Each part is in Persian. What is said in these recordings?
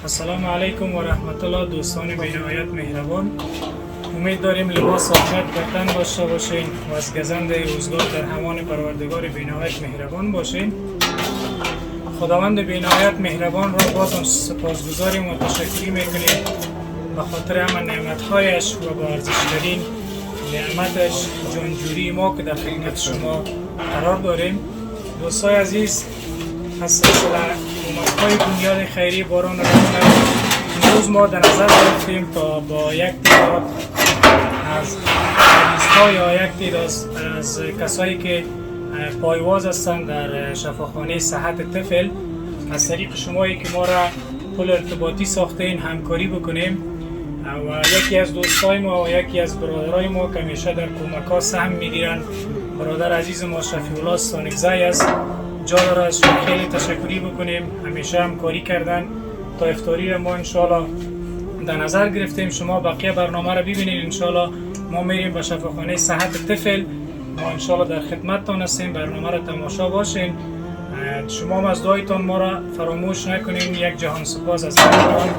السلام علیکم و رحمت الله. دوستان بینهایت مهربان، امید داریم لباس آخرت به تن داشته باشین و از گزند روزگار در همان پروردگار بینهایت مهربان باشین. خداوند بینهایت مهربان را بازم سپاسگزاریم و تشکر میکنیم به خاطر همه نعمتهایش و با ارزشترین نعمتش جانجوری ما که در خدمت شما قرار داریم. دوستای عزیز، از سلسله کمک‌های بنیاد خیری باران رحمت امروز ما در نظر گرفتیم تا با یک تعداد از مریض‌ها یا یک تعداد از کسایی که پایواز هستند در شفاخانه صحت طفل از طریق شمایی که ما را پل ارتباطی ساختین همکاری بکنیم و یکی از دوستای ما و یکی از برادرای ما که همیشه در کمک‌ها سهم میگیرن، برادر عزیز ما شفیع الله سانگزی است. جا داره از شما خیلی تشکری بکنیم، همیشه همکاری کردن تا افطاری ما انشالله در نظر گرفتیم. شما بقیه برنامه رو ببینید، انشالله ما میریم به شفاخانه صحت طفل، ما انشالله در خدمتتان هستیم، برنامه رو تماشا باشین. شما هم از دعایتان ما را فراموش نکنین. یک جهان سپاس از همتان.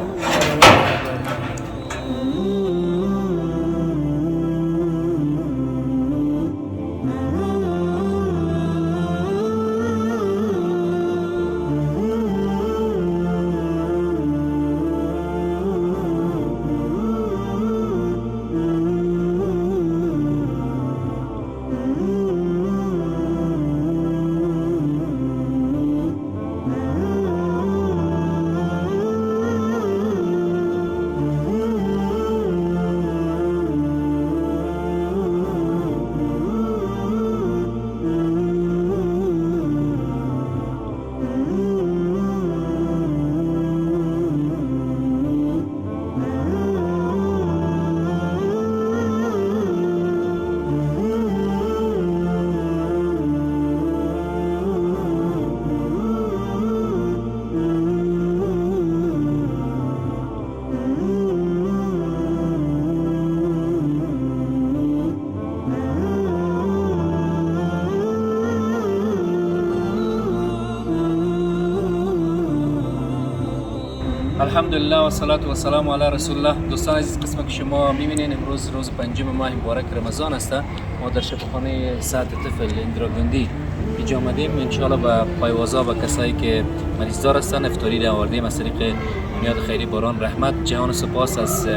الحمدلله و صلات و سلام علی رسول الله. دوستان عزیز، قسمت که شما میبینین امروز روز پنجم ماه مبارک رمضان است. ما در شفاخانه صحت طفل اندراگندی اینجا آمدیم انشاءالله به پایوازا و کسایی که مریضدار هستن افطاری را آوردیم از طریق بنیاد خیری باران رحمت. جهان سپاس از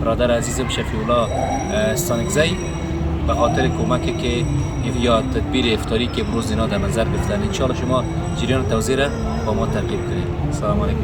برادر عزیزم شفیع الله سانگزی به خاطر کمکی که یا تدبیر افطاری که امروز اینا در نظر گرفتن. انشاءالله شما جریان توضیح را با ما تعقیب کنید. السلام علیکم.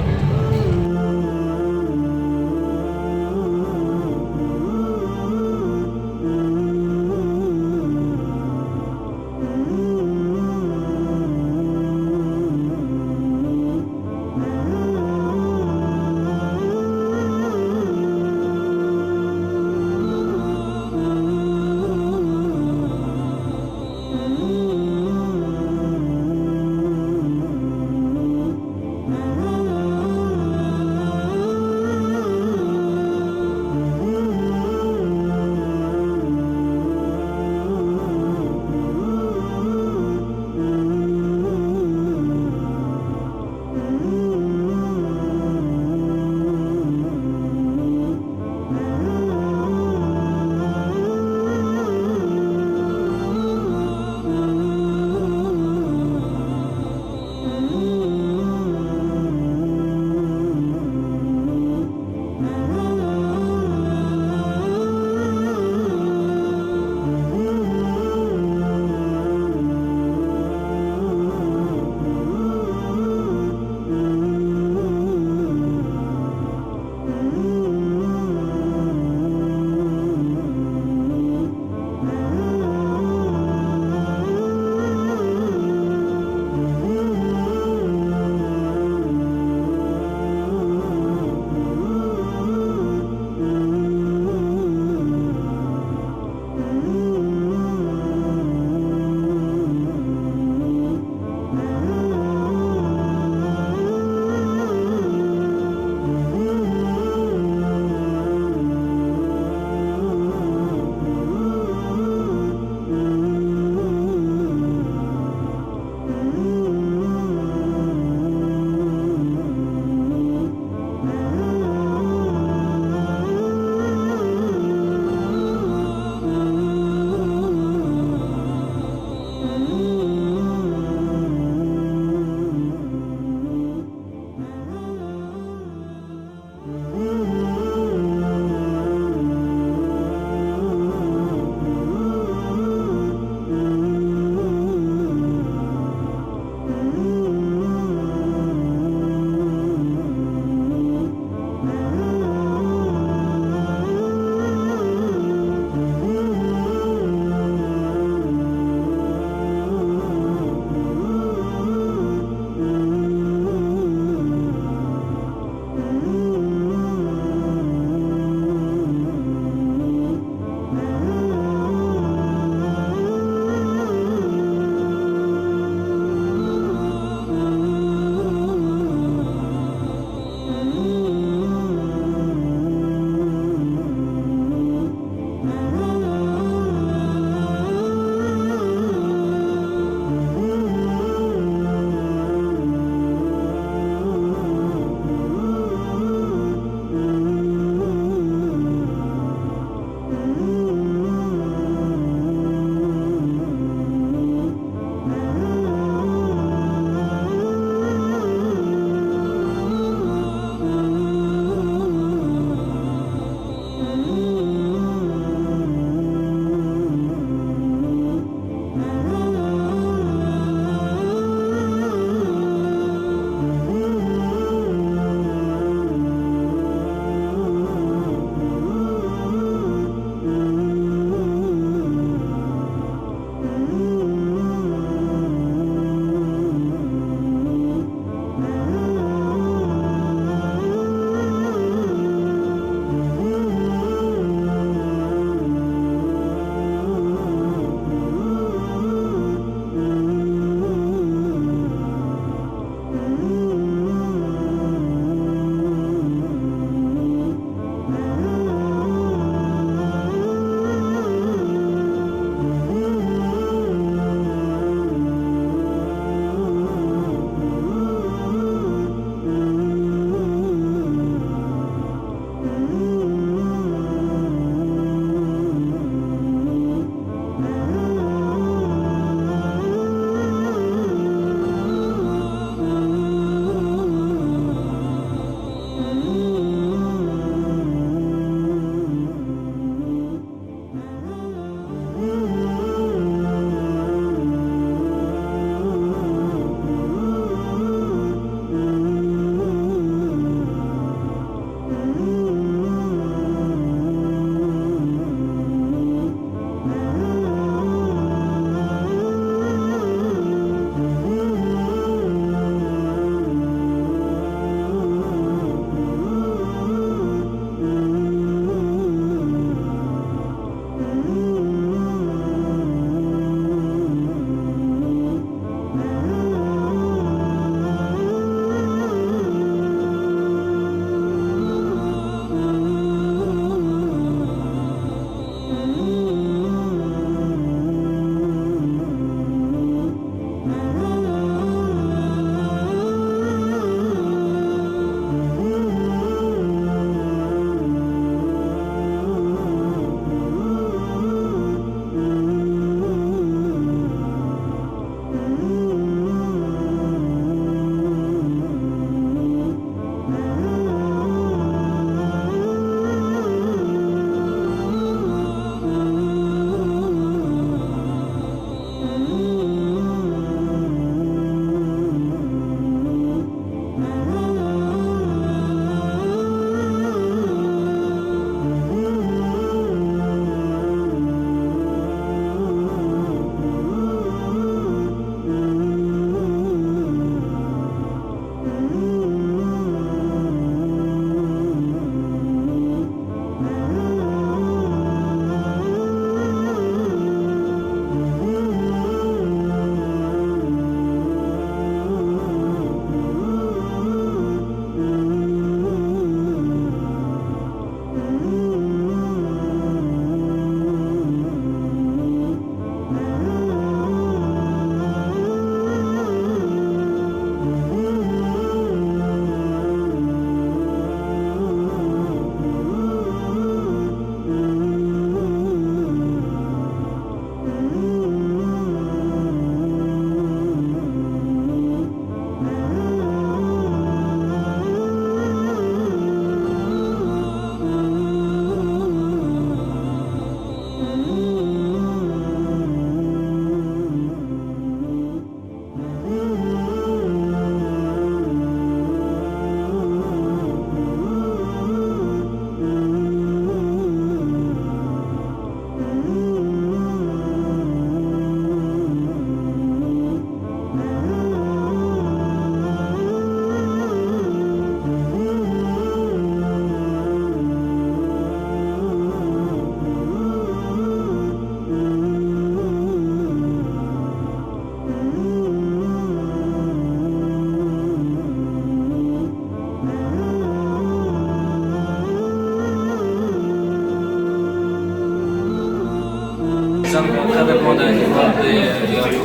قبل ما در وارد یاری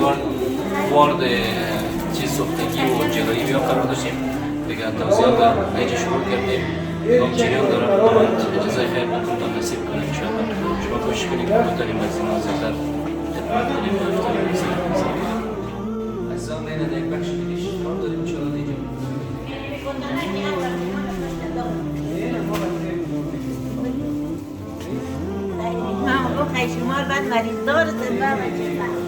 وارد چیز سوختگی و جلایی بیا قرار داشتیم دیگه توضیحات ایجا شروع کردیم نگاه چنین دارم اجازه خیر بکنم نصیب کنم انشاءالله شما کوشش کنید که بتانیم از این آزادتر خدمت کنیم و افتاریم عزیزان بین یک بخش دیگه کار داریم انشاءالله دیگه شمال بعد مریض دارستن